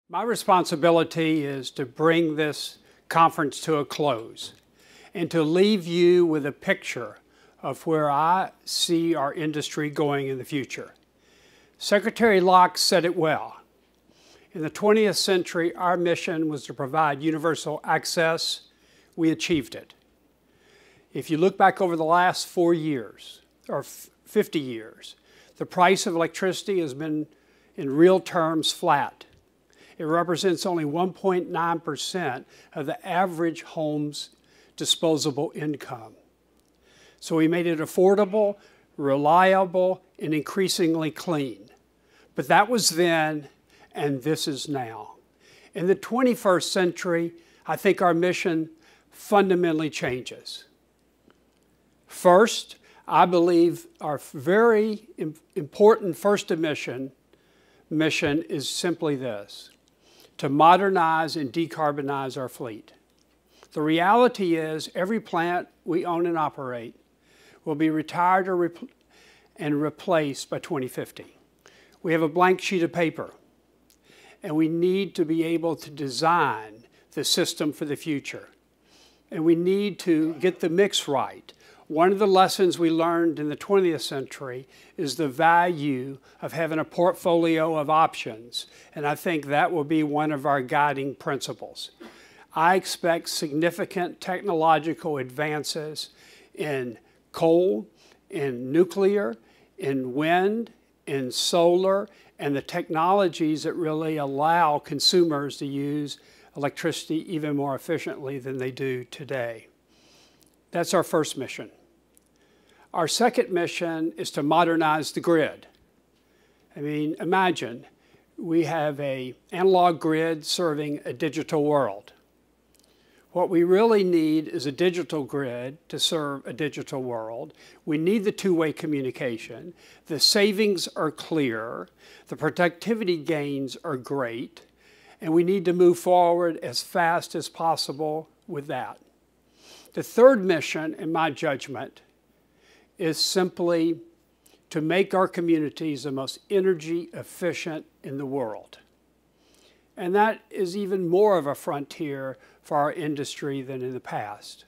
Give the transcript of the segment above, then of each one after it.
My responsibility is to bring this conference to a close and to leave you with a picture of where I see our industry going in the future. Secretary Locke said it well. In the 20th century, our mission was to provide universal access. We achieved it. If you look back over the last 4 years, or 50 years, the price of electricity has been, in real terms, flat. It represents only 1.9% of the average home's disposable income. So we made it affordable, reliable, and increasingly clean. But that was then, and this is now. In the 21st century, I think our mission fundamentally changes. First, I believe our very important first mission is simply this: to modernize and decarbonize our fleet. The reality is every plant we own and operate will be retired and replaced by 2050. We have a blank sheet of paper, and we need to be able to design the system for the future. And we need to get the mix right. One of the lessons we learned in the 20th century is the value of having a portfolio of options, and I think that will be one of our guiding principles. I expect significant technological advances in coal, in nuclear, in wind, in solar, and the technologies that really allow consumers to use electricity even more efficiently than they do today. That's our first mission. Our second mission is to modernize the grid. I mean, imagine we have an analog grid serving a digital world. What we really need is a digital grid to serve a digital world. We need the two-way communication. The savings are clear. The productivity gains are great. And we need to move forward as fast as possible with that. The third mission, in my judgment, is simply to make our communities the most energy efficient in the world. And that is even more of a frontier for our industry than in the past.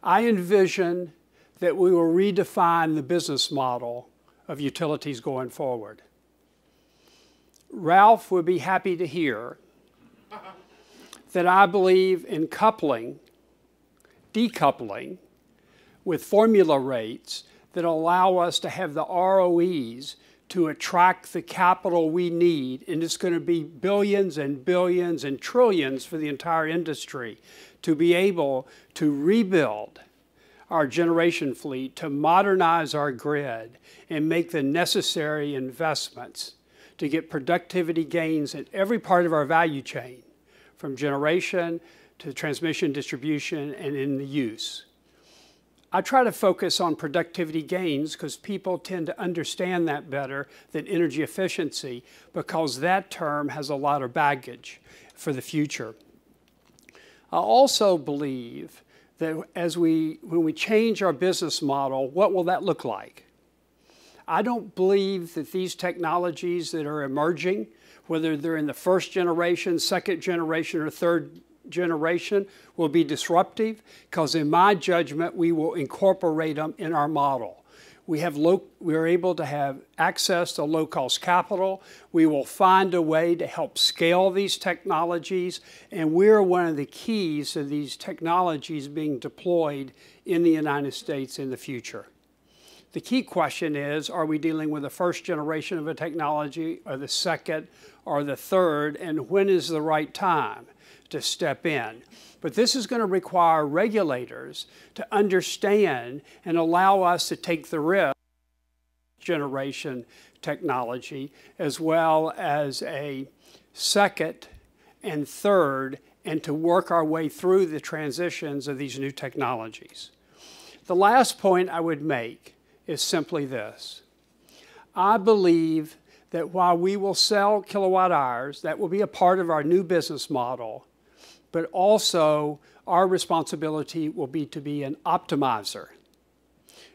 I envision that we will redefine the business model of utilities going forward. Ralph would be happy to hear that I believe in decoupling with formula rates that allow us to have the ROEs to attract the capital we need, and it's going to be billions and billions and trillions for the entire industry to be able to rebuild our generation fleet, to modernize our grid, and make the necessary investments to get productivity gains in every part of our value chain, from generation to transmission, distribution, and in the use. I try to focus on productivity gains because people tend to understand that better than energy efficiency, because that term has a lot of baggage for the future. I also believe that when we change our business model, what will that look like? I don't believe that these technologies that are emerging, whether they're in the first generation, second generation, or third generation, will be disruptive, because in my judgment, we will incorporate them in our model. We're able to have access to low-cost capital. We will find a way to help scale these technologies, and we're one of the keys to these technologies being deployed in the United States in the future. The key question is, are we dealing with the first generation of a technology, or the second, or the third, and when is the right time to step in? But this is going to require regulators to understand and allow us to take the risk generation technology, as well as a second and third, and to work our way through the transitions of these new technologies. The last point I would make is simply this. I believe that while we will sell kilowatt hours, that will be a part of our new business model, but also our responsibility will be to be an optimizer.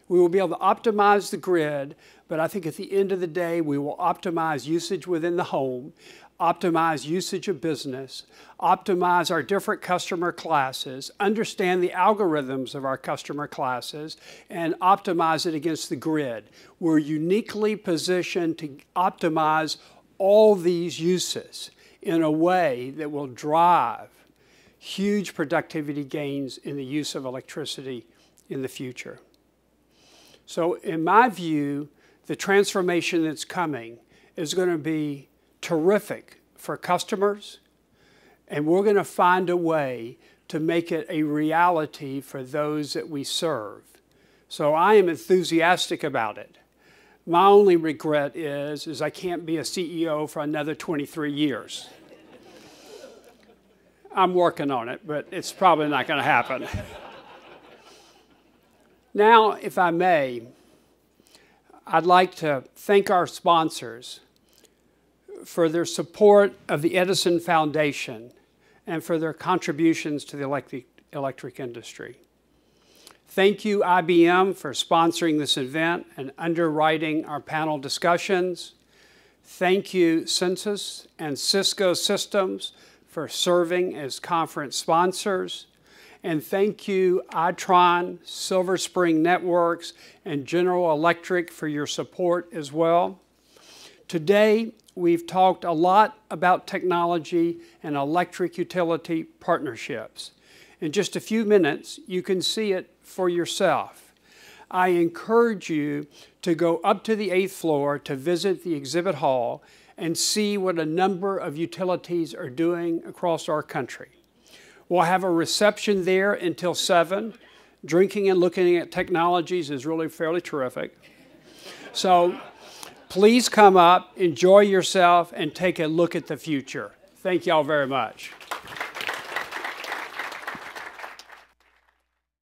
We will be able to optimize the grid, but I think at the end of the day, we will optimize usage within the home, optimize usage of business, optimize our different customer classes, understand the algorithms of our customer classes, and optimize it against the grid. We're uniquely positioned to optimize all these uses in a way that will drive huge productivity gains in the use of electricity in the future. So in my view, the transformation that's coming is going to be terrific for customers, and we're going to find a way to make it a reality for those that we serve. So I am enthusiastic about it. My only regret is I can't be a CEO for another 23 years. I'm working on it, but it's probably not going to happen. Now, if I may, I'd like to thank our sponsors for their support of the Edison Foundation and for their contributions to the electric industry. Thank you, IBM, for sponsoring this event and underwriting our panel discussions. Thank you, Census and Cisco Systems, for serving as conference sponsors. And thank you, Itron, Silver Spring Networks, and General Electric for your support as well. Today, we've talked a lot about technology and electric utility partnerships. In just a few minutes, you can see it for yourself. I encourage you to go up to the 8th floor to visit the exhibit hall and see what a number of utilities are doing across our country. We'll have a reception there until 7. Drinking and looking at technologies is really fairly terrific. So please come up, enjoy yourself, and take a look at the future. Thank y'all very much.